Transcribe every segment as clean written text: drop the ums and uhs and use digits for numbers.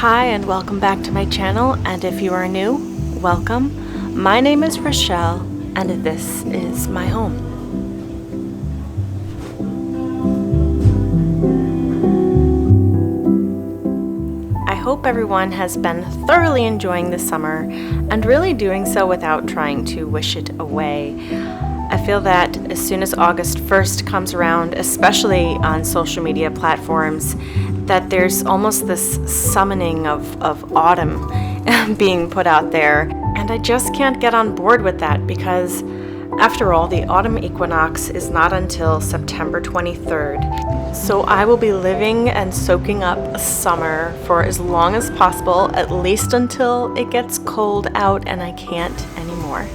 Hi and welcome back to my channel, and if you are new, welcome. My name is Rachelle and this is my home. I hope everyone has been thoroughly enjoying the summer and really doing so without trying to wish it away. I feel that as soon as August 1st comes around, especially on social media platforms, that there's almost this summoning of autumn being put out there. And I just can't get on board with that because, after all, the autumn equinox is not until September 23rd. So I will be living and soaking up summer for as long as possible, at least until it gets cold out and I can't anymore.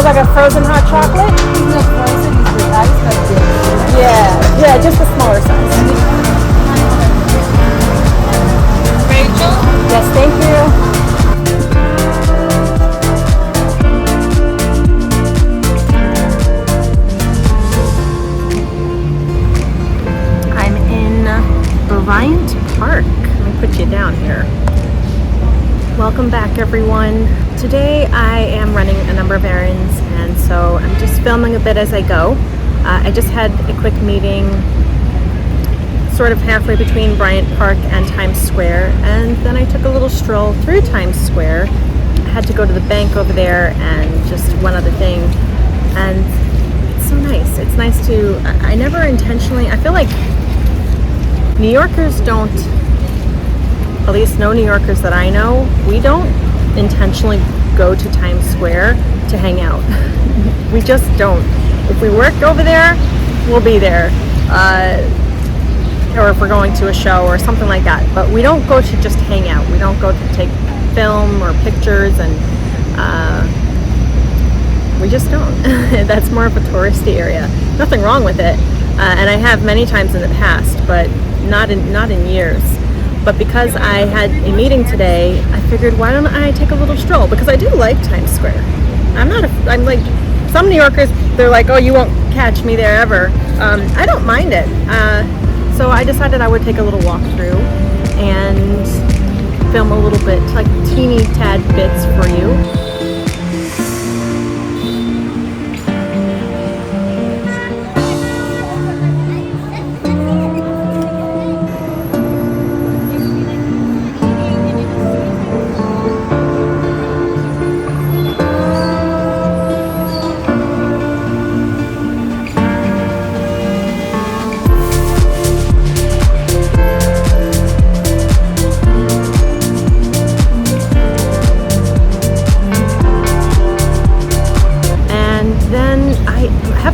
Like a frozen hot chocolate? It's not frozen, it's with ice like this. Yeah, just a smaller size. Rachel? Yes, thank you. I'm in Bryant Park. Let me put you down here. Welcome back, everyone. Today I am running a number of errands, and so I'm just filming a bit as I go. I just had a quick meeting sort of halfway between Bryant Park and Times Square, and then I took a little stroll through Times Square. I had to go to the bank over there and just one other thing, and it's so nice. It's nice to, I never intentionally, I feel like New Yorkers don't, at least no New Yorkers that I know, we don't intentionally go to Times Square to hang out. We just don't. If we work over there, we'll be there. Or if we're going to a show or something like that. But we don't go to just hang out. We don't go to take film or pictures, and we just don't. That's more of a touristy area. Nothing wrong with it. And I have many times in the past, but not in years. But because I had a meeting today, I figured, why don't I take a little stroll? Because I do like Times Square. I'm like, some New Yorkers, they're like, oh, you won't catch me there ever. I don't mind it. So I decided I would take a little walk through and film a little bit, like teeny tad bits for you.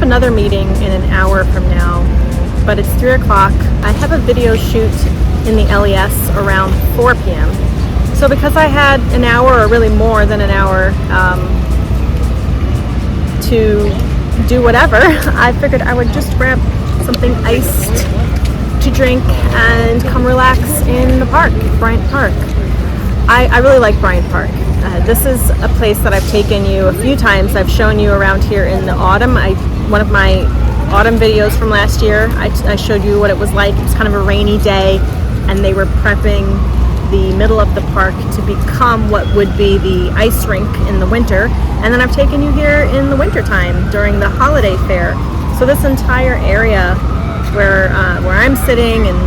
Another meeting in an hour from now, but it's 3 o'clock. I have a video shoot in the LES around 4 p.m. So because I had an hour, or really more than an hour, to do whatever, I figured I would just grab something iced to drink and come relax in the park, Bryant Park. I really like Bryant Park. This is a place that I've taken you a few times. I've shown you around here in the autumn. One of my autumn videos from last year, I showed you what it was like. It was kind of a rainy day, and they were prepping the middle of the park to become what would be the ice rink in the winter. And then I've taken you here in the winter time during the holiday fair. So this entire area where I'm sitting and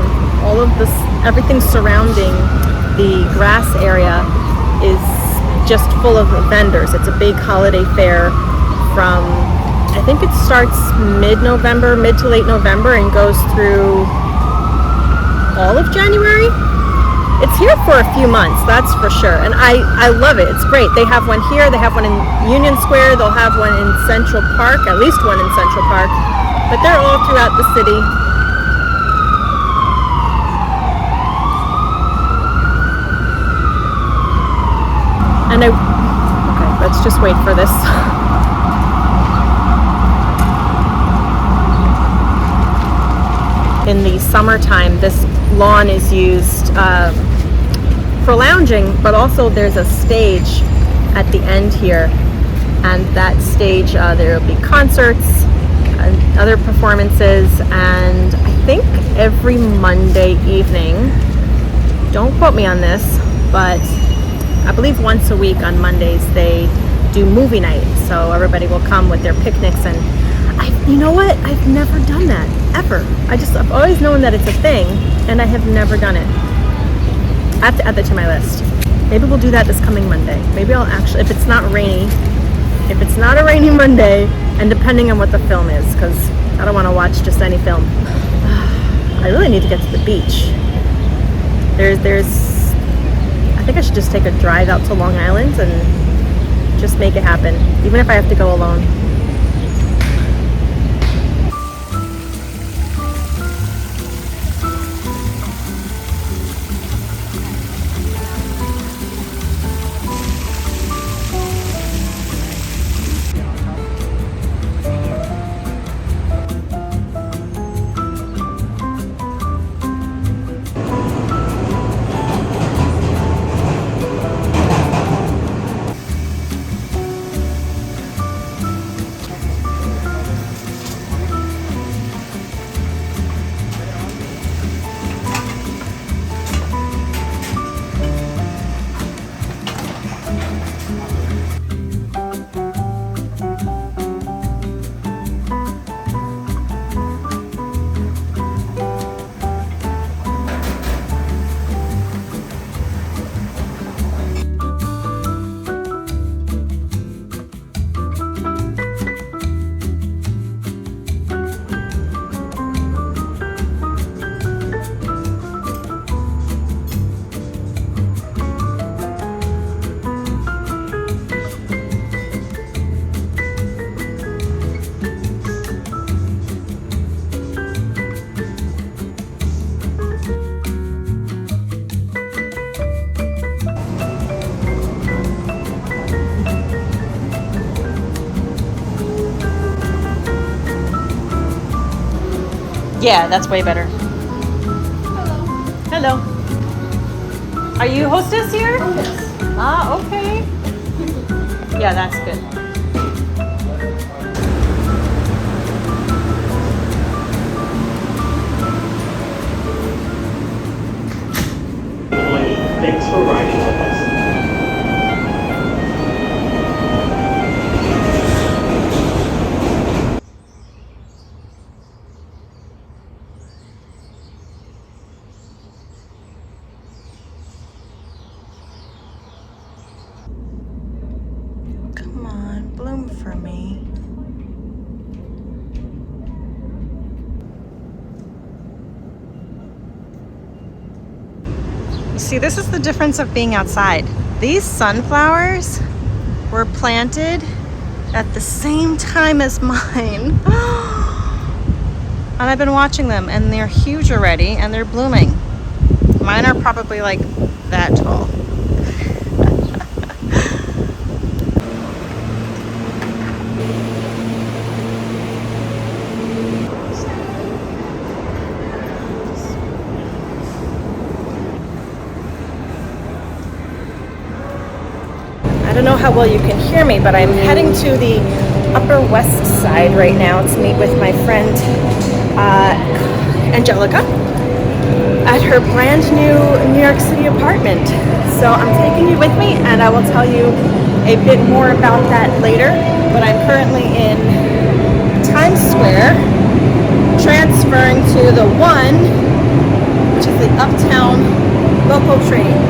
all of this, everything surrounding the grass area is just full of vendors. It's a big holiday fair from, I think it starts mid-November, mid to late November, and goes through all of January. It's here for a few months, that's for sure, and I love it. It's great. They have one here, they have one in Union Square, they'll have one in Central Park, at least one in Central Park, but they're all throughout the city. And okay, let's just wait for this. In the summertime, this lawn is used for lounging, but also there's a stage at the end here, and that stage there will be concerts and other performances, and I think every Monday evening, don't quote me on this, but I believe once a week on Mondays they do movie night, so everybody will come with their picnics. And you know what? I've never done that, ever. I've always known that it's a thing, and I have never done it. I have to add that to my list. Maybe we'll do that this coming Monday. Maybe I'll actually, if it's not a rainy Monday, and depending on what the film is, because I don't want to watch just any film. I really need to get to the beach. I think I should just take a drive out to Long Island and just make it happen, even if I have to go alone. Yeah, that's way better. Hello. Hello. Are you hostess here? Oh, yes. Ah, okay. Yeah, that's good. Thanks for riding with us. Come on, bloom for me. You see, this is the difference of being outside. These sunflowers were planted at the same time as mine. And I've been watching them, and they're huge already, and they're blooming. Mine are probably like that tall. don't know how well you can hear me, but I'm heading to the Upper West Side right now to meet with my friend Angelica at her brand new New York City apartment. So I'm taking you with me, and I will tell you a bit more about that later. But I'm currently in Times Square, transferring to the One, which is the Uptown local train.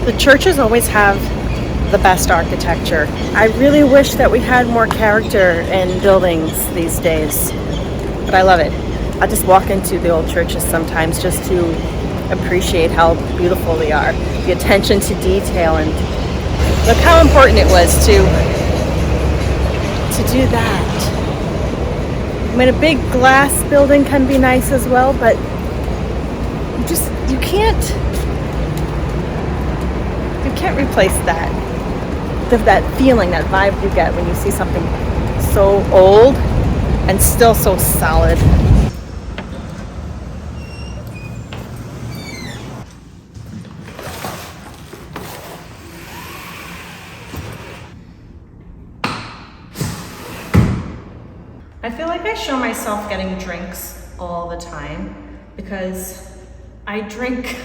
The churches always have the best architecture. I really wish that we had more character in buildings these days, but I love it. I just walk into the old churches sometimes just to appreciate how beautiful they are. The attention to detail, and look how important it was to do that. I mean, a big glass building can be nice as well, but you can't replace that. That feeling, that vibe you get when you see something so old and still so solid. I feel like I show myself getting drinks all the time because I drink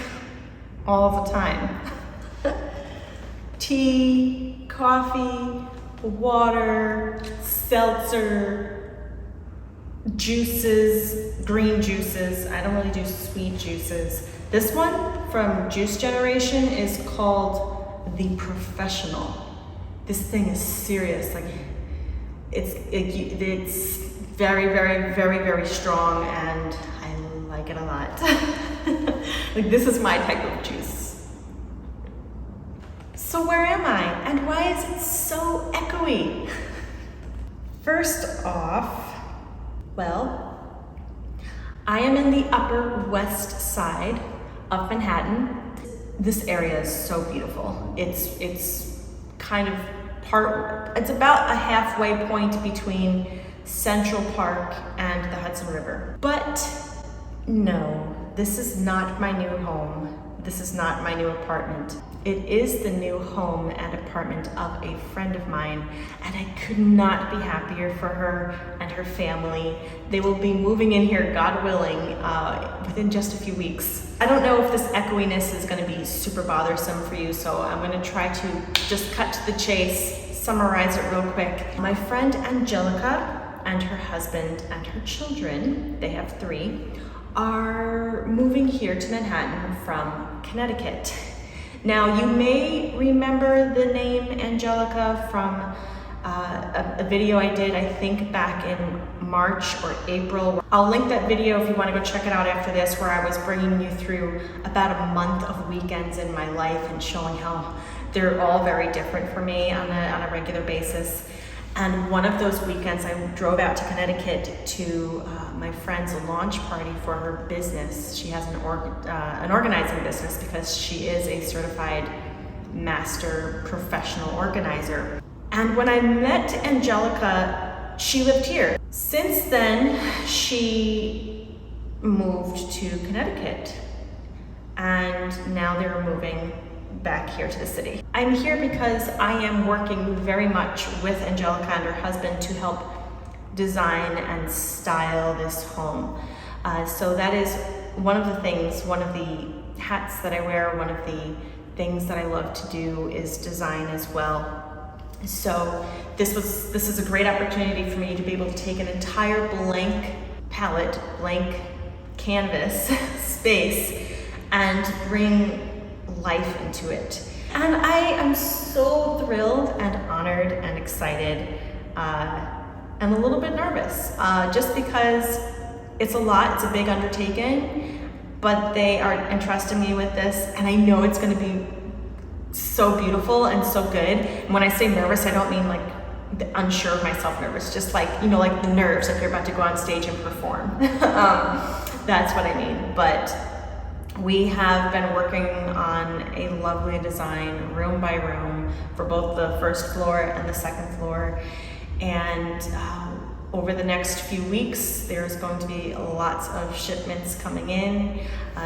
all the time. Tea, coffee, water, seltzer, juices, green juices. I don't really do sweet juices. This one from Juice Generation is called The Professional. This thing is serious. Like it's very, very, very, very strong, and I like it a lot. Like, this is my type of juice. So where am I, and why is it so echoey? First off, well, I am in the Upper West Side of Manhattan. This area is so beautiful. It's kind of it's about a halfway point between Central Park and the Hudson River. But no, this is not my new home. This is not my new apartment. It is the new home and apartment of a friend of mine, and I could not be happier for her and her family. They will be moving in here, God willing, within just a few weeks. I don't know if this echoiness is gonna be super bothersome for you, so I'm gonna try to just cut to the chase, summarize it real quick. My friend Angelica and her husband and her children, they have 3, are moving here to Manhattan from Connecticut. Now, you may remember the name Angelica from a video I did, I think back in March or April. I'll link that video if you want to go check it out after this, where I was bringing you through about a month of weekends in my life and showing how they're all very different for me on a regular basis. And one of those weekends, I drove out to Connecticut to my friend's launch party for her business. She has an organizing business because she is a certified master professional organizer. And when I met Angelica, she lived here. Since then, she moved to Connecticut, and now they're moving back here to the city. I'm here because I am working very much with Angelica and her husband to help design and style this home. So that is one of the things, one of the hats that I wear, one of the things that I love to do is design as well. So this is a great opportunity for me to be able to take an entire blank palette, blank canvas space and bring life into it. And I am so thrilled and honored and excited and a little bit nervous just because it's a lot, it's a big undertaking, but they are entrusting me with this and I know it's going to be so beautiful and so good. And when I say nervous, I don't mean like the unsure of myself nervous, just like, you know, like the nerves, like you're about to go on stage and perform. That's what I mean. But we have been working on a lovely design room by room for both the first floor and the second floor. And over the next few weeks, there's going to be lots of shipments coming in,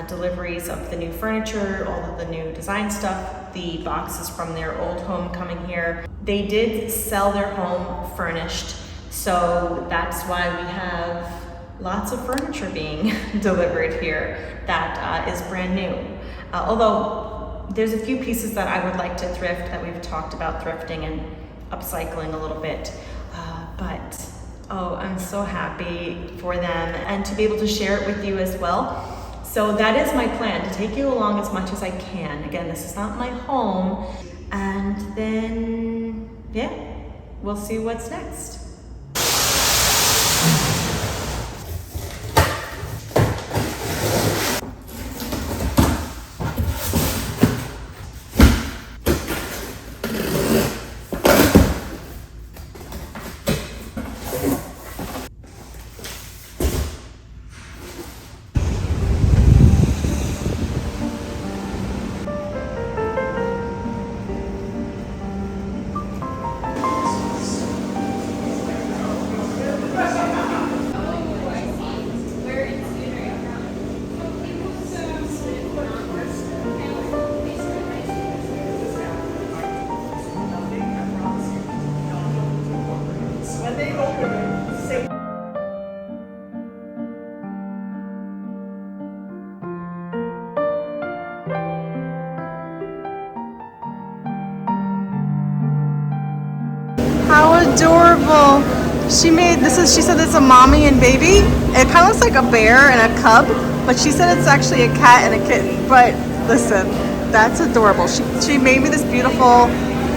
deliveries of the new furniture, all of the new design stuff, the boxes from their old home coming here. They did sell their home furnished, so that's why we have lots of furniture being delivered here that is brand new. Although there's a few pieces that I would like to thrift that we've talked about thrifting and upcycling a little bit. But oh, I'm so happy for them and to be able to share it with you as well. So that is my plan, to take you along as much as I can. Again, this is not my home. And then, yeah, we'll see what's next. How adorable. She said it's a mommy and baby. It kind of looks like a bear and a cub, but she said it's actually a cat and a kitten. But listen, that's adorable. She made me this beautiful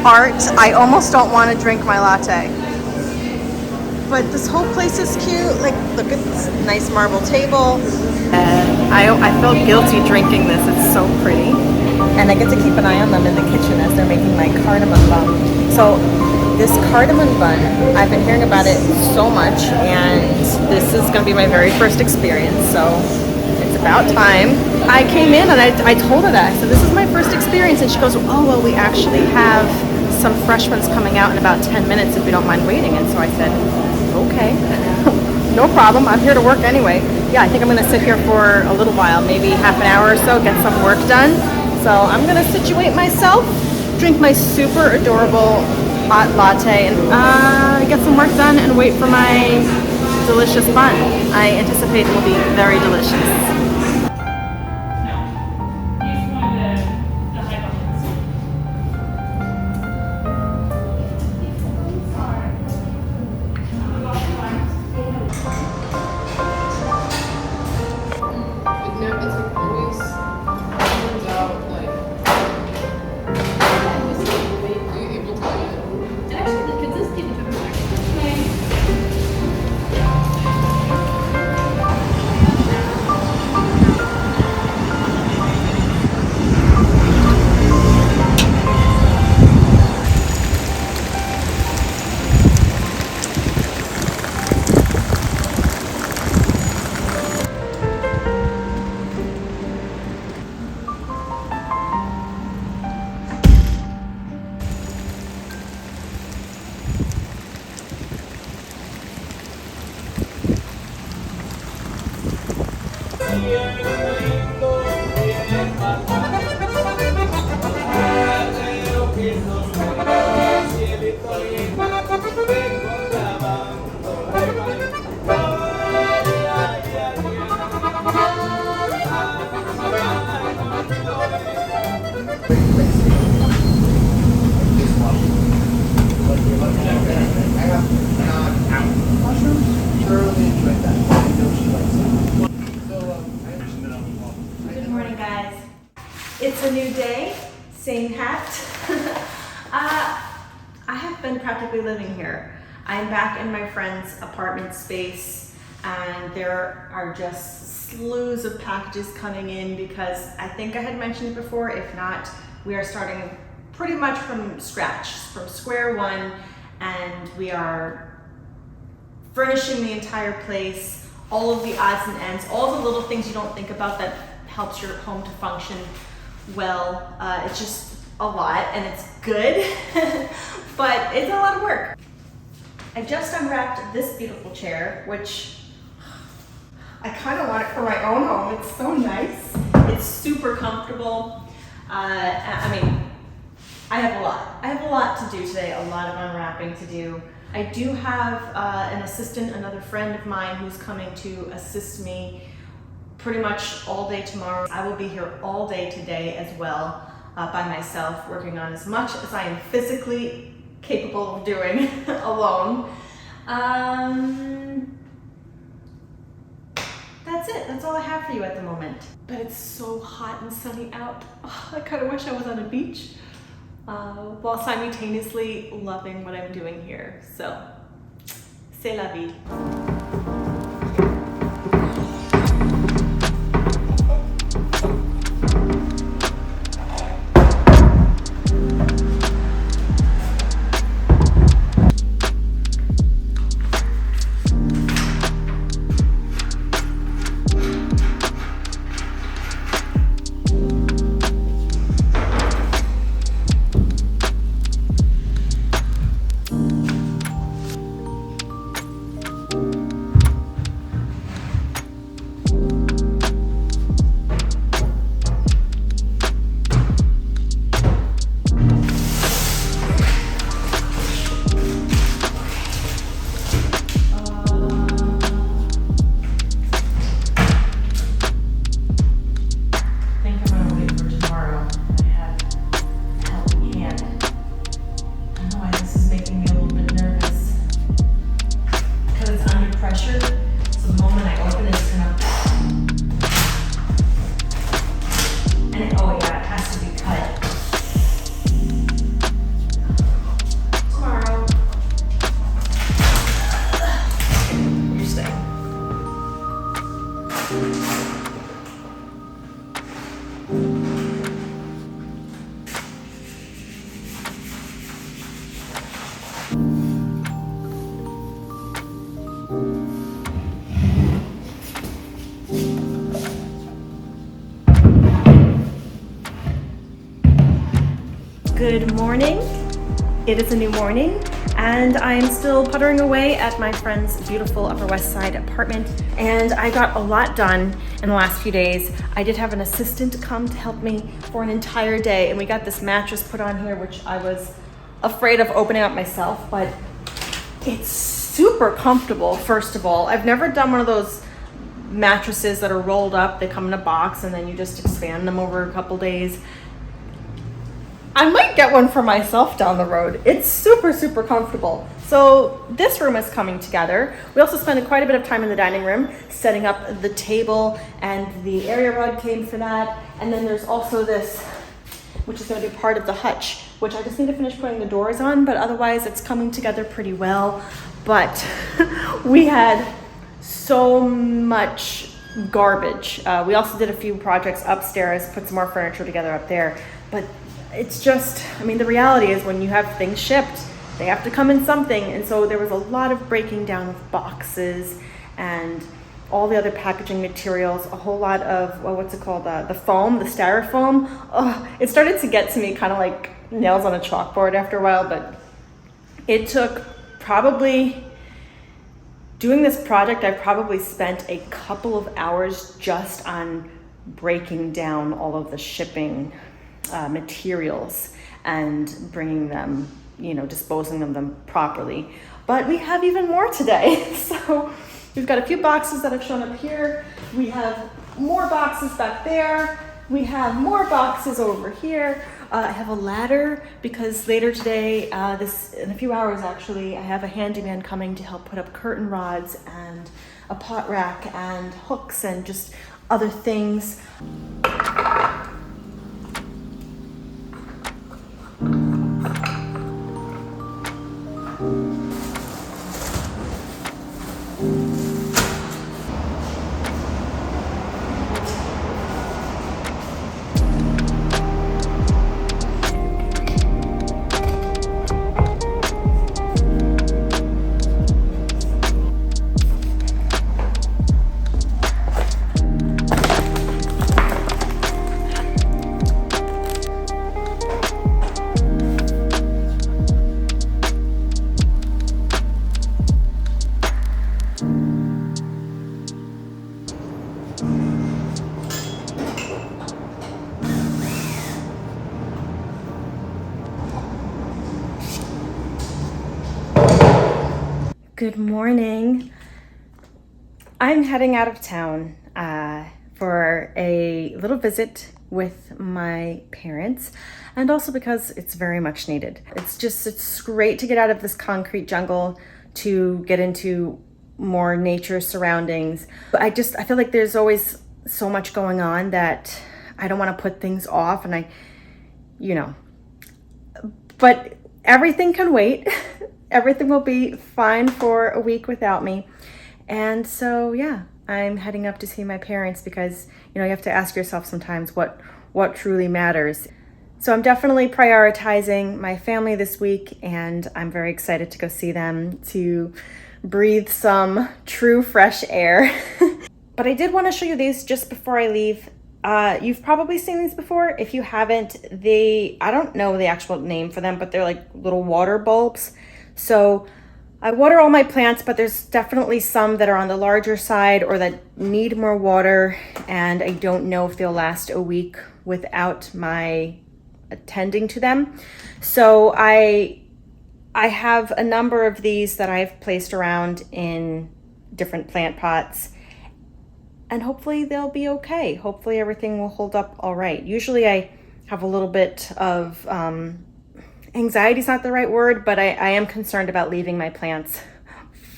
art. I almost don't want to drink my latte. But this whole place is cute. Like, look at this nice marble table. I felt guilty drinking this. It's so pretty. And I get to keep an eye on them in the kitchen as they're making my cardamom bun. So this cardamom bun, I've been hearing about it so much, and this is going to be my very first experience, so it's about time. I came in and I told her that. I said, this is my first experience, and she goes, oh, well, we actually have some fresh ones coming out in about 10 minutes if you don't mind waiting. And so I said, okay, no problem. I'm here to work anyway. Yeah, I think I'm going to sit here for a little while, maybe half an hour or so, get some work done. So I'm going to situate myself, drink my super adorable hot latte, and get some work done and wait for my delicious bun. I anticipate it will be very delicious. Good morning, guys. It's a new day, same hat. I have been practically living here. I'm back in my friend's apartment space, and there are just slews of packages coming in because I think I had mentioned it before. If not, we are starting pretty much from scratch, from square one, and we are furnishing the entire place, all of the odds and ends, all the little things you don't think about that helps your home to function well. It's just a lot, and it's good, but it's a lot of work. I just unwrapped this beautiful chair, which I kind of want it for my own home. It's so nice. It's super comfortable. I mean, I have a lot to do today, a lot of unwrapping to do. I do have an assistant, another friend of mine who's coming to assist me pretty much all day tomorrow. I will be here all day today as well, by myself, working on as much as I am physically capable of doing alone. That's it. That's all I have for you at the moment. But it's so hot and sunny out. Oh, I kind of wish I was on a beach, while simultaneously loving what I'm doing here. So, c'est la vie. Good morning. It is a new morning, and I am still puttering away at my friend's beautiful Upper West Side apartment, and I got a lot done in the last few days. I did have an assistant come to help me for an entire day, and we got this mattress put on here, which I was afraid of opening up myself, but it's super comfortable. First of all, I've never done one of those mattresses that are rolled up. They come in a box and then you just expand them over a couple days. I might get one for myself down the road. It's super, super comfortable. So this room is coming together. We also spent quite a bit of time in the dining room setting up the table, and the area rug came for that. And then there's also this, which is going to be part of the hutch, which I just need to finish putting the doors on, but otherwise it's coming together pretty well. But we had so much garbage. We also did a few projects upstairs, put some more furniture together up there. But it's just, I mean, the reality is when you have things shipped, they have to come in something. And so there was a lot of breaking down of boxes and all the other packaging materials, a whole lot of, well, what's it called? The foam, the styrofoam. Oh, it started to get to me kind of like nails on a chalkboard after a while, but it took probably Doing this project, I've probably spent a couple of hours just on breaking down all of the shipping materials and bringing them, disposing of them properly. But we have even more today. So we've got a few boxes that have shown up here. We have more boxes back there. We have more boxes over here. I have a ladder because later today, in a few hours actually, I have a handyman coming to help put up curtain rods and a pot rack and hooks and just other things. Good morning. I'm heading out of town for a little visit with my parents, and also because it's very much needed. It's great to get out of this concrete jungle to get into more nature surroundings. But I feel like there's always so much going on that I don't want to put things off, and but everything can wait. Everything will be fine for a week without me. And so, yeah, I'm heading up to see my parents because, you have to ask yourself sometimes what truly matters. So I'm definitely prioritizing my family this week, and I'm very excited to go see them, to breathe some true fresh air. But I did want to show you these just before I leave. You've probably seen these before. If you haven't, I don't know the actual name for them, but they're like little water bulbs. So I water all my plants, but there's definitely some that are on the larger side or that need more water, and I don't know if they'll last a week without my attending to them. So I have a number of these that I've placed around in different plant pots, and hopefully they'll be okay. Hopefully everything will hold up all right. Usually I have a little bit of anxiety is not the right word, but I am concerned about leaving my plants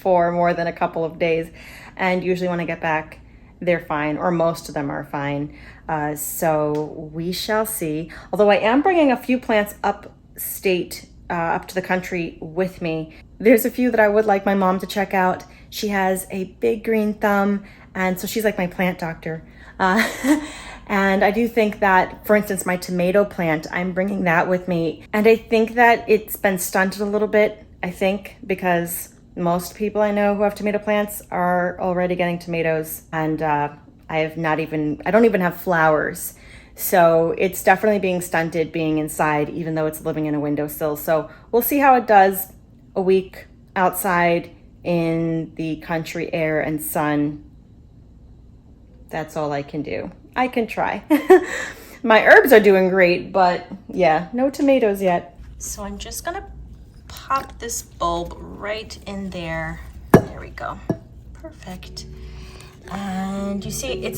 for more than a couple of days. And usually when I get back, they're fine, or most of them are fine. So we shall see. Although I am bringing a few plants upstate, up to the country with me. There's a few that I would like my mom to check out. She has a big green thumb, and so she's like my plant doctor. And I do think that, for instance, my tomato plant, I'm bringing that with me. And I think that it's been stunted a little bit, because most people I know who have tomato plants are already getting tomatoes. And I don't even have flowers. So it's definitely being stunted being inside, even though it's living in a windowsill. So we'll see how it does a week outside in the country air and sun. That's all I can do. I can try. My herbs are doing great, but yeah, no tomatoes yet. So I'm just gonna pop this bulb right in there. There we go. Perfect. And you see, it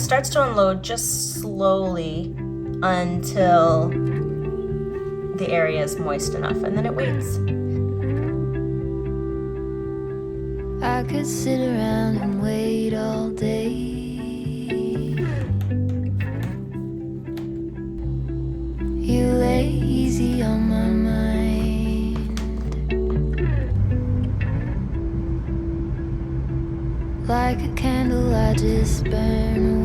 starts to unload just slowly until the area is moist enough, and then it waits. I could sit around and wait all day. You lay easy on my mind, like a candle I just burn away.